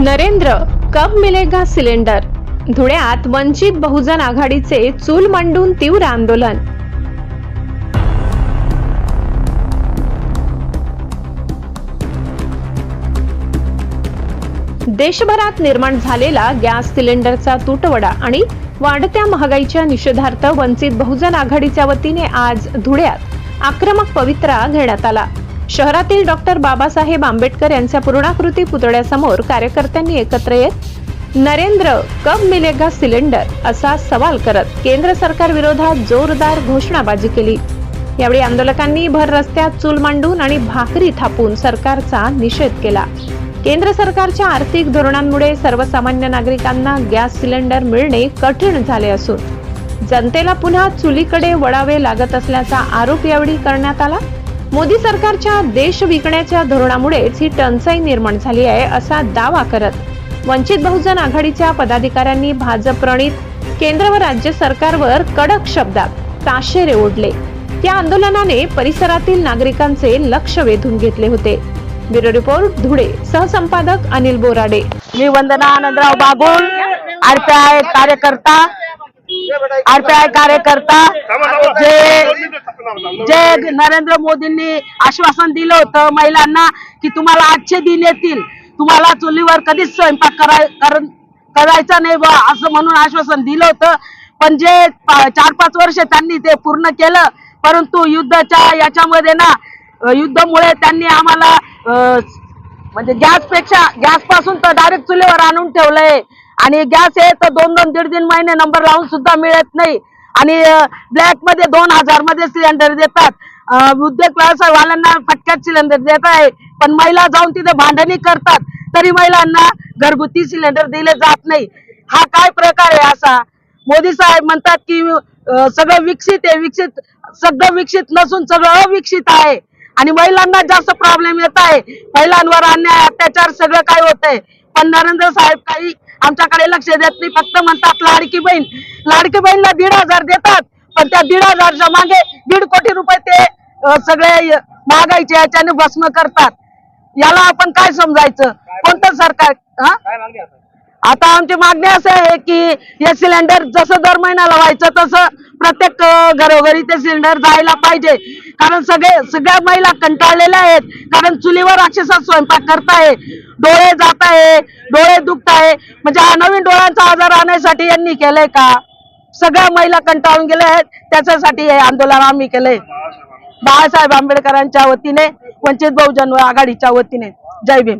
नरेंद्र, कब मिलेगा सिलेंडर? धुळ्यात वंचित बहुजन आघाडीचे चूल मांडून तीव्र आंदोलन। देशभरात निर्माण झालेला गॅस सिलेंडरचा तुटवडा आणि वाढत्या महागाईच्या निषेधार्थ वंचित बहुजन आघाडीच्या वतीने आज धुळ्यात आक्रमक पवित्रा घेण्यात आला। शहरातील डॉक्टर बाबासाहेब आंबेडकर यांच्या पूर्णाकृती पुतळ्यासमोर कार्यकर्त्यांनी एकत्र येत नरेंद्र, कब मिलेगा सिलेंडर असा सवाल करत केंद्र सरकार विरोधात जोरदार घोषणाबाजी केली। यावेळी आंदोलकांनी भर रस्त्यात चूल मांडून आणि भाकरी थापून सरकारचा निषेध केला। केंद्र सरकारच्या आर्थिक धोरणांमुळे सर्वसामान्य नागरिकांना गॅस सिलेंडर मिळणे कठीण झाले असून जनतेला पुन्हा चुलीकडे वळावे लागत असल्याचा आरोप यावेळी करण्यात आला। मोदी सरकारच्या देश विकण्याच्या धोरणामुळेच ही टंचाई निर्माण झाली आहे असा दावा करत वंचित बहुजन आघाडीच्या पदाधिकाऱ्यांनी भाजप प्रणित केंद्र व राज्य सरकारवर कडक शब्दात ताशेरे ओढले। या आंदोलनाने परिसरातील नागरिकांचे लक्ष वेधून घेतले होते। Bureau report, Dhule. सहसंपादक अनिल बोराडे। मी वंदना आनंदराव बागुल, आरपीआय कार्यकर्ता जे नरेंद्र मोदींनी आश्वासन दिलं होतं महिलांना की तुम्हाला आजचे दिन येतील, तुम्हाला चुलीवर कधीच स्वयंपाक करायचा नाही बा असं म्हणून आश्वासन दिलं होतं। पण जे 4-5 वर्ष त्यांनी ते पूर्ण केलं, परंतु युद्धाच्या याच्यामध्ये ना युद्धामुळे त्यांनी आम्हाला म्हणजे गॅस पासून तर डायरेक्ट चुलीवर आणून ठेवलंय आणि गॅस हे तर 2-2, 1.5 महिने नंबर लावून सुद्धा मिळत नाही आणि ब्लॅक मध्ये 2000 मध्ये सिलेंडर देतात। उद्योग व्यवसायवाल्यांना फटक्यात सिलेंडर देत आहे, पण महिला जाऊन तिथे भांडणी करतात तरी महिलांना घरगुती सिलेंडर दिले जात नाही। हा काय प्रकार आहे असा? मोदी साहेब म्हणतात की सगळं विकसित आहे, सगळं विकसित नसून सगळं अविकसित आहे आणि महिलांना जास्त प्रॉब्लेम येत आहे। महिलांवर अन्याय अत्याचार सगळं काय होतंय, पण नरेंद्र साहेब काही आमच्याकडे लक्ष देत नाही। फक्त म्हणतात लाडकी बहीणला 1,500 देतात, पण त्या 1,500च्या मागे 1.5 कोटी रुपये ते सगळे महागाईच्या याच्याने भस्म करतात। याला आपण काय समजायचं? कोणतं सरकार? आता आमची मागणी असं आहे की हे सिलेंडर जसं दर महिन्याला व्हायचं तसं प्रत्येक घरोघरी ते सिलेंडर जायला पाहिजे, कारण सगळ्या महिला कंटाळलेल्या आहेत। कारण चुलीवर अक्षरशः स्वयंपाक करताय, डोळे जात आहे, डोळे दुखताय, म्हणजे हा नवीन डोळ्यांचा आजार आणण्यासाठी यांनी केलंय का? सगळ्या महिला कंटाळून गेल्या आहेत, त्याच्यासाठी हे आंदोलन आम्ही केलंय बाळासाहेब आंबेडकरांच्या वतीने, वंचित बहुजन आघाडीच्या वतीने। जय भीम।